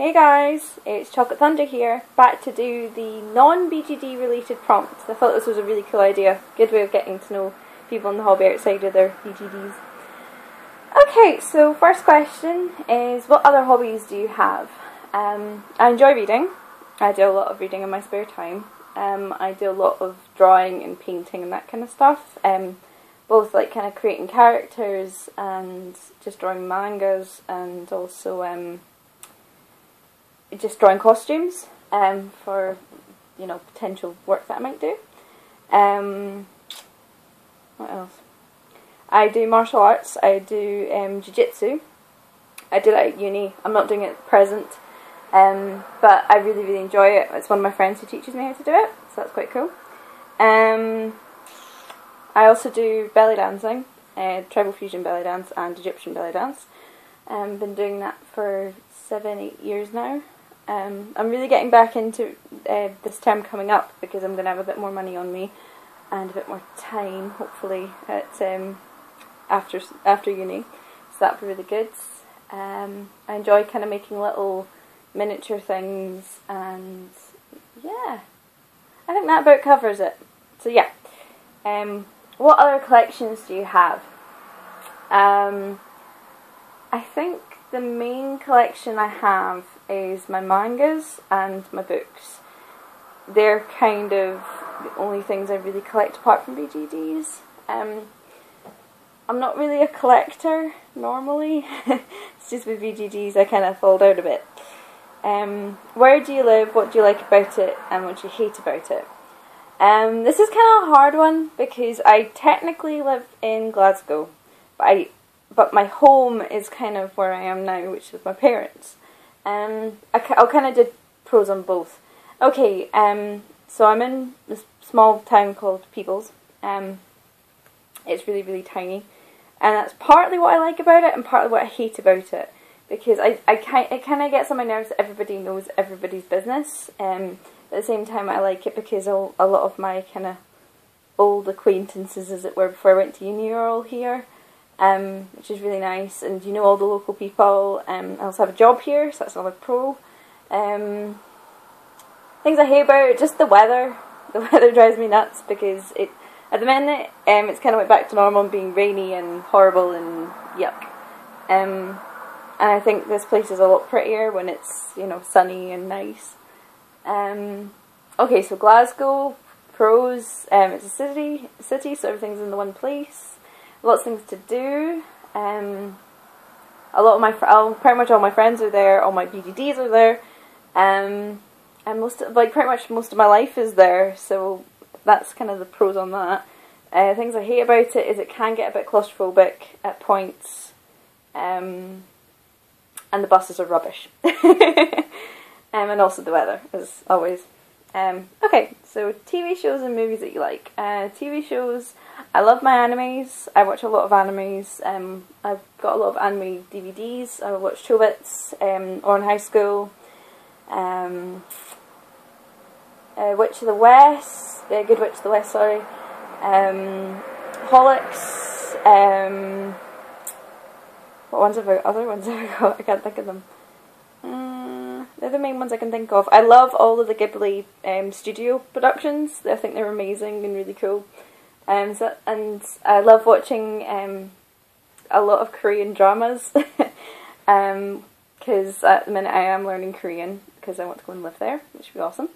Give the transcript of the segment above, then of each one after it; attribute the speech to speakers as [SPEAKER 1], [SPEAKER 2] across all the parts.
[SPEAKER 1] Hey guys, it's Chocolate Thunder here, back to do the non-BJD related prompts. I thought this was a really cool idea, good way of getting to know people in the hobby outside of their BJDs. Okay, so first question is, what other hobbies do you have? I enjoy reading. I do a lot of reading in my spare time. I do a lot of drawing and painting and that kind of stuff. Both like kind of creating characters and just drawing mangas, and also just drawing costumes for, you know, potential work that I might do. What else? I do martial arts. I do jiu-jitsu. I did it at uni. I'm not doing it at present, but I really enjoy it. It's one of my friends who teaches me how to do it, so that's quite cool. I also do belly dancing, tribal fusion belly dance and Egyptian belly dance. Been doing that for 7-8 years now. I'm really getting back into this term coming up because I'm going to have a bit more money on me and a bit more time, hopefully, at after uni. So that'll be really good. I enjoy kind of making little miniature things, and yeah, I think that about covers it. So yeah, what other collections do you have? I think the main collection I have is my mangas and my books. They're kind of the only things I really collect apart from BJDs. I'm not really a collector normally. It's just with BJDs I kind of fall out a bit. Where do you live? What do you like about it? And what do you hate about it? This is kind of a hard one because I technically live in Glasgow, but my home is kind of where I am now, which is with my parents. I'll kind of do pros on both. Okay, so I'm in this small town called Peebles. It's really tiny, and that's partly what I like about it and partly what I hate about it, because it kind of gets on my nerves that everybody knows everybody's business. At the same time, I like it because a lot of my kind of old acquaintances, as it were, before I went to uni, are all here. Which is really nice, and you know all the local people. I also have a job here, so that's another pro. Things I hate about it, just the weather. The weather drives me nuts because at the minute it's kind of went back to normal and being rainy and horrible and yuck. And I think this place is a lot prettier when it's, you know, sunny and nice. Okay, so Glasgow, pros. It's a city, so everything's in the one place. Lots of things to do. Pretty much all my friends are there. All my BJDs are there, and pretty much most of my life is there. So that's kind of the pros on that. Things I hate about it is it can get a bit claustrophobic at points, and the buses are rubbish, and also the weather, as always. Okay, so TV shows and movies that you like. TV shows, I love my animes. I watch a lot of animes. I've got a lot of anime DVDs. I watch Chobits, Oran High School, Witch of the West, Good Witch of the West, sorry, Holics, what other ones have I got? I can't think of them. They're the main ones I can think of. I love all of the Ghibli studio productions. I think they're amazing and really cool. And I love watching a lot of Korean dramas because at the minute I am learning Korean because I want to go and live there, which would be awesome.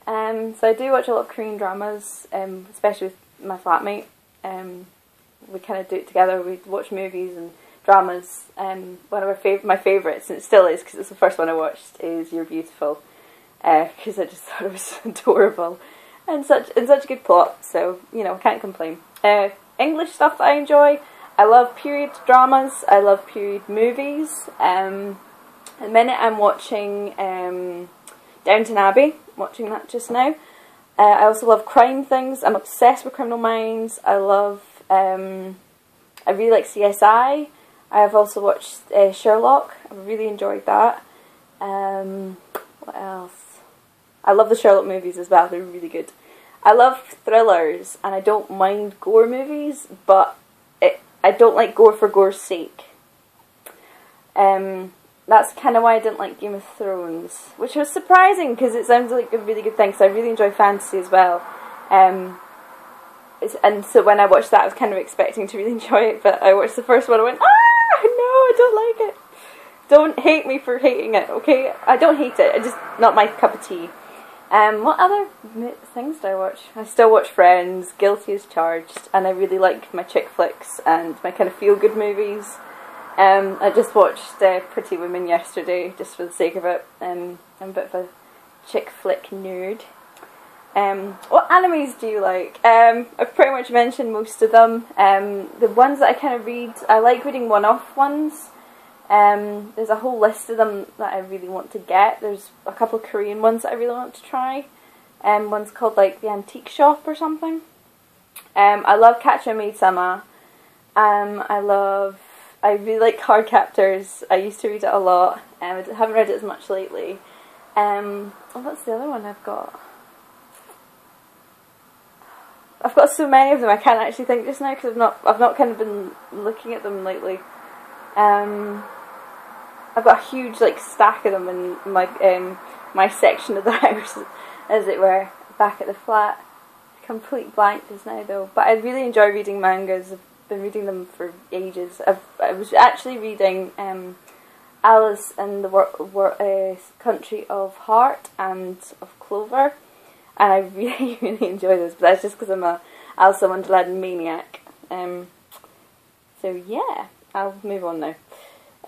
[SPEAKER 1] So I do watch a lot of Korean dramas, especially with my flatmate. We kind of do it together. We watch movies and dramas. One of my favourites, and it still is because it's the first one I watched, is You're Beautiful, because I just thought it was adorable and such a good plot. So, you know, can't complain. English stuff that I enjoy. I love period dramas. I love period movies. At the minute I'm watching Downton Abbey. I'm watching that just now. I also love crime things. I'm obsessed with Criminal Minds. I really like CSI. I have also watched Sherlock. I really enjoyed that. What else? I love the Sherlock movies as well. They're really good. I love thrillers, and I don't mind gore movies, but I don't like gore for gore's sake. that's kind of why I didn't like Game of Thrones, which was surprising because it sounds like a really good thing, because I really enjoy fantasy as well. And so when I watched that, I was kind of expecting to really enjoy it, but I watched the first one and I went, ah, no, I don't like it. Don't hate me for hating it, okay? I don't hate it, it's just not my cup of tea. What other things do I watch? I still watch Friends, Guilty as Charged, and I really like my chick flicks and my kind of feel-good movies. I just watched Pretty Women yesterday, just for the sake of it. I'm a bit of a chick flick nerd. What animes do you like? I've pretty much mentioned most of them. The ones that I kind of read, I like reading one-off ones. There's a whole list of them that I really want to get. There's a couple of Korean ones that I really want to try. One's called like The Antique Shop or something. I love Maid-sama. I really like Card Captors. I used to read it a lot. I haven't read it as much lately. What's the other one I've got? I've got so many of them I can't actually think just now because I've not kind of been looking at them lately. I've got a huge like stack of them in my section of the house, as it were, back at the flat. Complete blank just now though, but I really enjoy reading mangas. I've been reading them for ages. I was actually reading Alice in the Country of Heart and of Clover, and I really really enjoy those. But that's just because I'm a Alice in Wonderland maniac. So yeah, I'll move on now.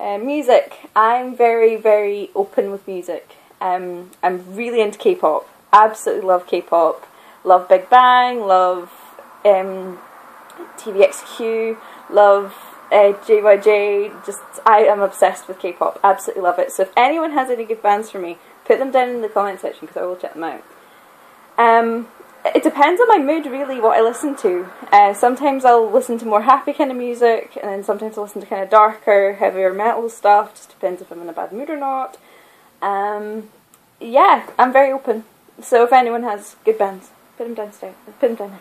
[SPEAKER 1] Music. I'm very, very open with music. I'm really into K-pop. Absolutely love K-pop. Love Big Bang. Love TVXQ. Love JYJ. I am obsessed with K-pop. Absolutely love it. So if anyone has any good bands for me, put them down in the comment section because I will check them out. It depends on my mood, really, what I listen to. Sometimes I'll listen to more happy kind of music, and then sometimes I'll listen to kind of darker, heavier metal stuff. Just depends if I'm in a bad mood or not. Yeah, I'm very open. So if anyone has good bands, put them downstairs. Put them down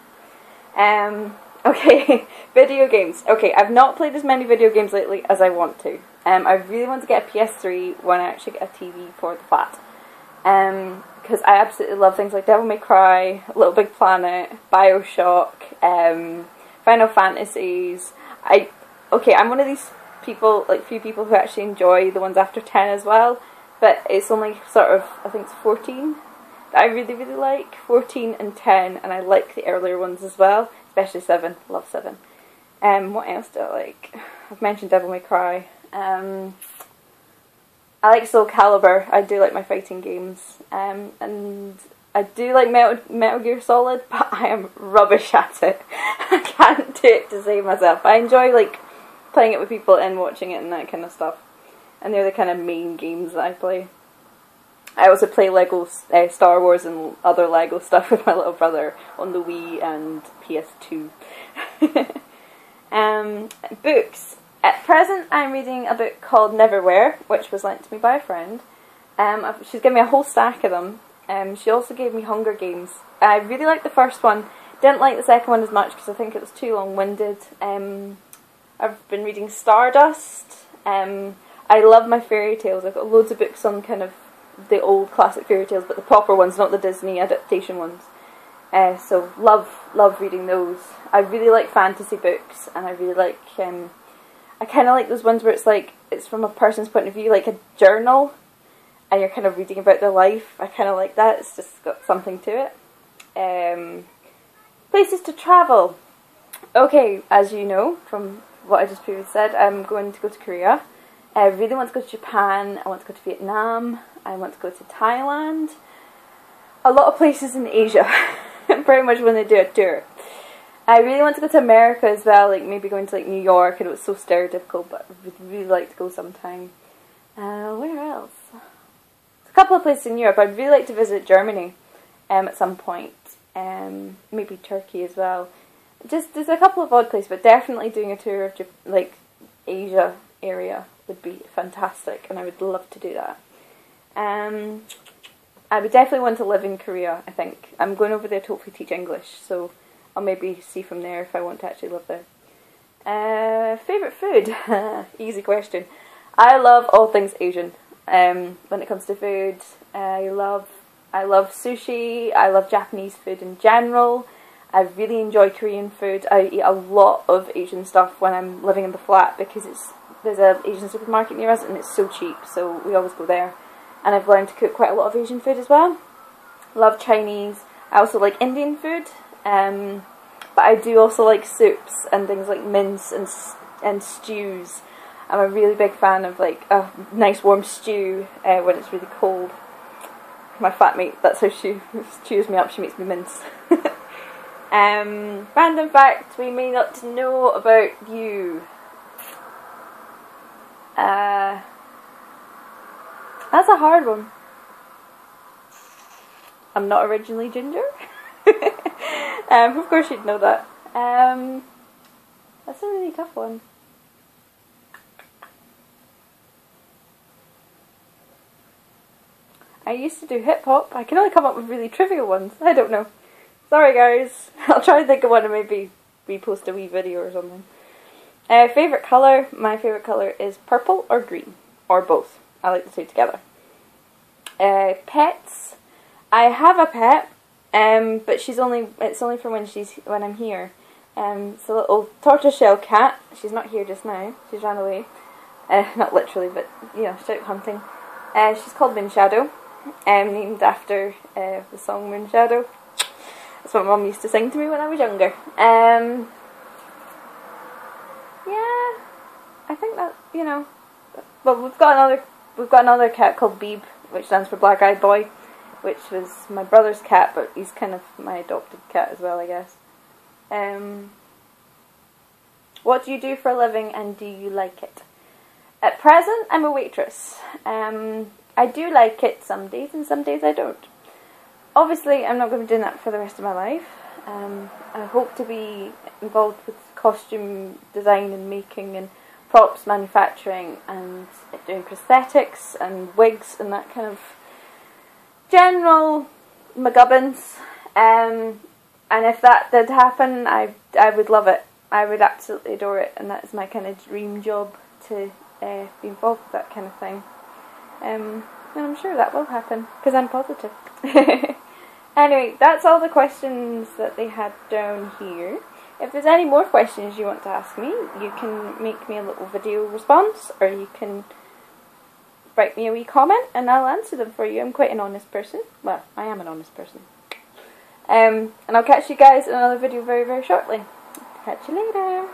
[SPEAKER 1] there. Okay, video games. Okay, I've not played as many video games lately as I want to. I really want to get a PS3 when I actually get a TV for the flat. Because I absolutely love things like Devil May Cry, Little Big Planet, Bioshock, Final Fantasies. I'm one of these people, like few people who actually enjoy the ones after 10 as well, but it's only sort of, I think it's 14 that I really, really like. 14 and 10, and I like the earlier ones as well, especially 7. Love 7. What else do I like? I've mentioned Devil May Cry. I like Soul Calibur. I do like my fighting games, and I do like Metal Gear Solid, but I am rubbish at it. I can't do it to save myself. I enjoy like playing it with people and watching it and that kind of stuff, and they're the kind of main games that I play. I also play Lego Star Wars and other Lego stuff with my little brother on the Wii and PS2. Books. At present, I'm reading a book called Neverwhere, which was lent to me by a friend. She's given me a whole stack of them. She also gave me Hunger Games. I really liked the first one. Didn't like the second one as much because I think it was too long-winded. I've been reading Stardust. I love my fairy tales. I've got loads of books on kind of the old classic fairy tales, but the proper ones, not the Disney adaptation ones. So love reading those. I really like fantasy books, and I really like... I kind of like those ones where it's like, it's from a person's point of view, like a journal, and you're kind of reading about their life. I kind of like that, it's just got something to it. Places to travel. Okay, as you know, from what I just previously said, I'm going to go to Korea. I really want to go to Japan, I want to go to Vietnam, I want to go to Thailand. A lot of places in Asia, pretty much when they do a tour. I really want to go to America as well, like maybe going to like New York. I know it's so stereotypical, but I would really like to go sometime. Where else? There's a couple of places in Europe. I'd really like to visit Germany at some point. Maybe Turkey as well. Just there's a couple of odd places, but definitely doing a tour of like Asia area would be fantastic, and I would love to do that. I would definitely want to live in Korea. I think I'm going over there to hopefully teach English, so I'll maybe see from there if I want to actually live there. Favourite food? Easy question. I love all things Asian. When it comes to food, I love sushi. I love Japanese food in general. I really enjoy Korean food. I eat a lot of Asian stuff when I'm living in the flat because there's an Asian supermarket near us and it's so cheap, so we always go there. And I've learned to cook quite a lot of Asian food as well. Love Chinese. I also like Indian food, but I do also like soups and things like mince and stews. I'm a really big fan of like a nice warm stew when it's really cold. My flatmate, that's how she cheers me up, she makes me mince. Random fact we may not know about you. That's a hard one. I'm not originally ginger. Of course you'd know that. That's a really tough one. I used to do hip hop. I can only come up with really trivial ones. I don't know. Sorry guys. I'll try to think of one and maybe repost a wee video or something. Favourite colour? My favourite colour is purple or green. Or both. I like the two together. Pets? I have a pet, but it's only for when I'm here. It's a little tortoiseshell cat. She's not here just now. She's ran away. Not literally, but you know, she's out hunting. She's called Moonshadow, named after the song Moonshadow. That's what Mum used to sing to me when I was younger. Yeah, I think that, you know. Well, we've got another cat called Beeb, which stands for Black Eyed Boy, which was my brother's cat, but he's kind of my adopted cat as well, I guess. What do you do for a living and do you like it? At present, I'm a waitress. I do like it some days and some days I don't. Obviously, I'm not going to be doing that for the rest of my life. I hope to be involved with costume design and making and props manufacturing and doing prosthetics and wigs and that kind of general McGubbins. And if that did happen, I would love it. I would absolutely adore it, and that's my kind of dream job, to be involved with that kind of thing. And I'm sure that will happen, because I'm positive. Anyway, that's all the questions that they had down here. If there's any more questions you want to ask me, you can make me a little video response, or you can write me a wee comment and I'll answer them for you. I'm quite an honest person. Well, I am an honest person. And I'll catch you guys in another video very, very shortly. Catch you later.